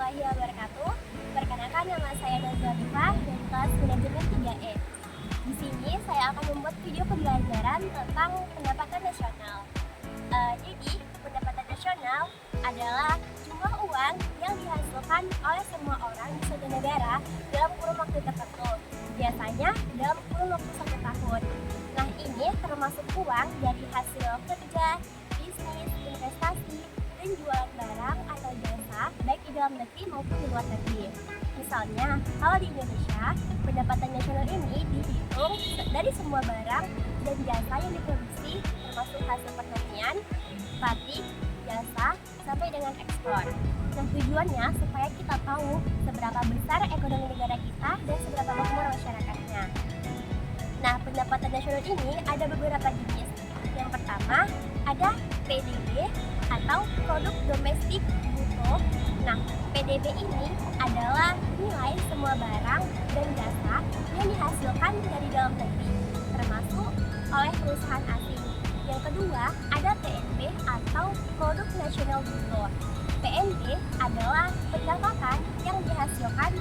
warahmatullahi wabarakatuh. Perkenalkan, nama saya Nazwa Diva dari kelas Manajemen 3E. Di sini saya akan membuat video pembelajaran tentang pendapatan nasional. Jadi, pendapatan nasional adalah jumlah uang yang dihasilkan oleh semua orang di suatu negara dalam kurun waktu tertentu, biasanya dalam kurun waktu 1 tahun. Nah, ini termasuk uang dari hasil kerja, bisnis, investasi, dan jualan barang atau jasa baik di dalam negeri maupun di luar negeri. Misalnya, kalau di Indonesia, pendapatan nasional ini dihitung dari semua barang dan jasa yang diproduksi, termasuk hasil pertanian, batik, jasa, sampai dengan ekspor. Nah, tujuannya supaya kita tahu seberapa besar ekonomi negara kita dan seberapa makmur masyarakatnya. Nah, pendapatan nasional ini ada beberapa jenis. Yang pertama, ada PDB atau Produk Domestik Bruto. Nah, PDB ini adalah nilai semua barang dan jasa yang dihasilkan dari dalam negeri, termasuk oleh perusahaan asing. Yang kedua, ada PNB atau Produk Nasional Bruto. PNB adalah pendapatan yang dihasilkan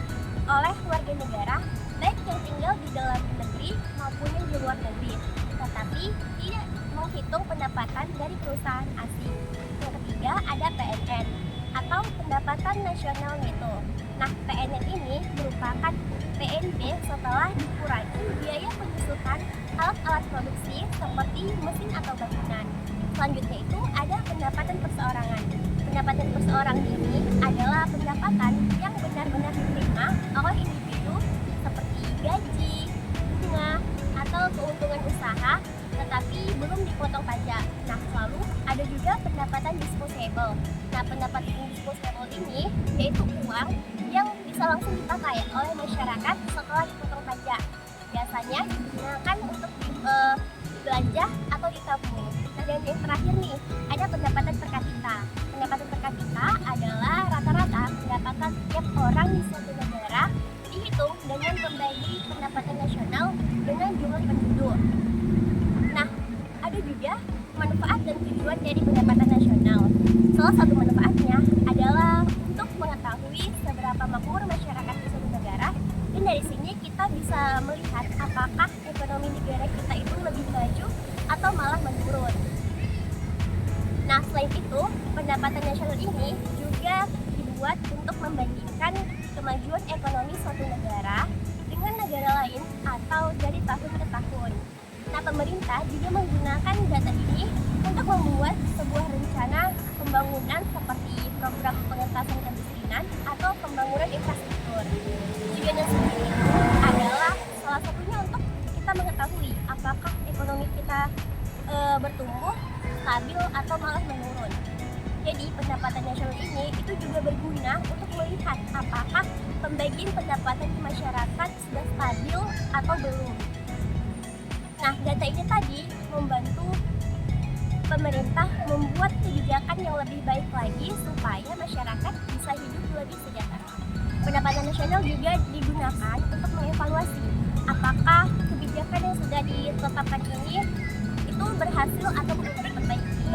oleh warga negara baik yang tinggal di dalam negeri maupun yang di luar negeri, tetapi tidak menghitung pendapatan dari perusahaan asing. Yang ketiga, ada PNN atau pendapatan nasional neto. Nah, PNN ini merupakan PNB setelah dikurangi biaya penyusutan alat-alat produksi seperti mesin atau bangunan. Selanjutnya itu ada pendapatan perseorangan. Pendapatan perseorang ini adalah pendapatan yang benar-benar diterima oleh individu seperti gaji, bunga, atau keuntungan usaha, tetapi belum dipotong pajak. Nah, lalu ada juga pendapatan disposable. Nah, pendapatan disposable ini yaitu uang yang bisa langsung dipakai oleh masyarakat setelah dipotong pajak. Biasanya digunakan untuk belanja atau ditabung. Nah, dan yang terakhir nih, ada pendapatan per kapita. Pendapatan per kapita adalah rata-rata pendapatan setiap orang di suatu negara dihitung dengan membagi pendapatan nasional dengan jumlah penduduk. Nah, ada juga manfaat dan tujuan dari pendapatan nasional. Salah satu manfaatnya adalah untuk mengetahui seberapa makmur masyarakat di suatu negara, dan dari sini kita bisa melihat apakah ekonomi negara kita itu lebih maju atau malah menurun. Nah, selain itu, pendapatan nasional ini juga dibuat untuk membandingkan kemajuan ekonomi suatu negara dengan negara lain atau dari tahun ke tahun. Nah, pemerintah juga menggunakan data ini untuk membuat sebuah rencana pembangunan seperti program pengentasan kemiskinan atau pembangunan infrastruktur. Tujuannya sendiri adalah salah satunya untuk kita mengetahui apakah ekonomi kita bertumbuh, stabil, atau malah menurun. Jadi, pendapatan nasional ini itu juga berguna untuk melihat apakah pembagian pendapatan di masyarakat sudah stabil atau belum. Nah, data ini tadi membantu pemerintah membuat kebijakan yang lebih baik lagi supaya masyarakat bisa hidup lebih sejahtera. Pendapatan nasional juga digunakan untuk mengevaluasi apakah kebijakan yang sudah ditetapkan ini itu berhasil atau perlu diperbaiki.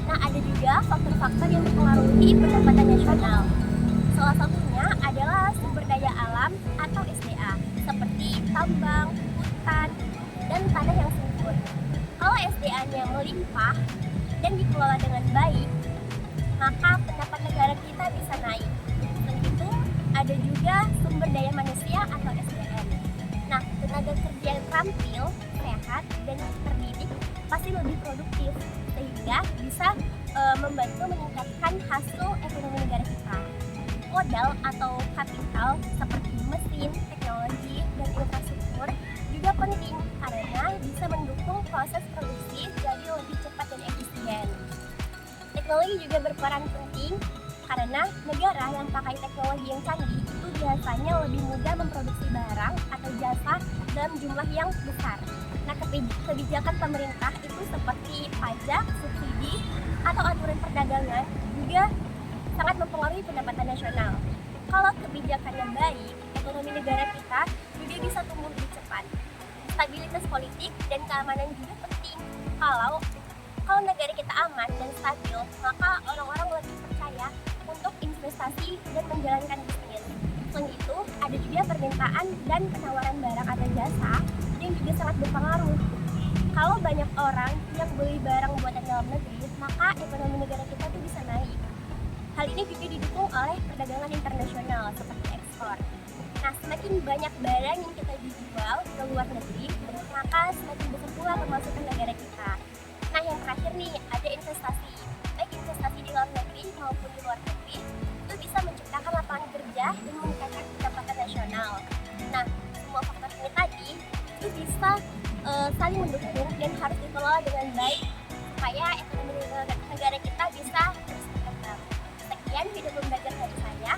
Nah, ada juga faktor-faktor yang mempengaruhi pendapatan nasional. Salah satunya adalah sumber daya alam atau SDA, seperti tambang, hutan, dan tanah yang subur. Kalau SDA-nya melimpah dan dikelola dengan baik, maka pendapatan negara kita bisa naik. Selain itu, ada juga sumber daya manusia atau SDM. Nah, tenaga kerja yang terampil, sehat, dan terdidik pasti lebih produktif, sehingga bisa membantu meningkatkan hasil ekonomi negara kita. Modal atau kapital seperti mesin, teknologi, dan infrastruktur juga penting karena bisa mendukung proses produksi jadi lebih cepat dan efisien. Teknologi juga berperan penting karena negara yang pakai teknologi yang canggih itu biasanya lebih mudah memproduksi barang atau jasa dalam jumlah yang besar. Nah, kebijakan pemerintah itu seperti pajak, subsidi, atau aturan perdagangan juga sangat mempengaruhi pendapatan nasional. Kalau kebijakannya baik, ekonomi negara kita juga bisa tumbuh lebih cepat. Stabilitas politik dan keamanan juga penting. Kalau negara kita aman dan stabil, maka orang-orang lebih percaya untuk investasi berinvestasi dan menjalankan bisnis. Selain itu, ada juga permintaan dan penawaran barang atau jasa yang juga sangat berpengaruh. Kalau banyak orang yang beli barang buatan dalam negeri, maka ekonomi negara kita tuh bisa naik. Hal ini juga didukung oleh perdagangan internasional seperti ekspor. Nah, semakin banyak barang yang kita dijual ke luar negeri, maka semakin besar pula pemasukan negara kita. Nah, yang terakhir nih, ada investasi. Baik investasi di dalam negeri maupun di luar negeri, itu bisa menciptakan lapangan kerja dan meningkatkan pendapatan nasional. Nah, semua faktor ini tadi itu bisa saling mendukung dan harus dikelola dengan baik supaya ekonomi negara kita bisa terus berkembang. Sekian video pembelajaran dari saya.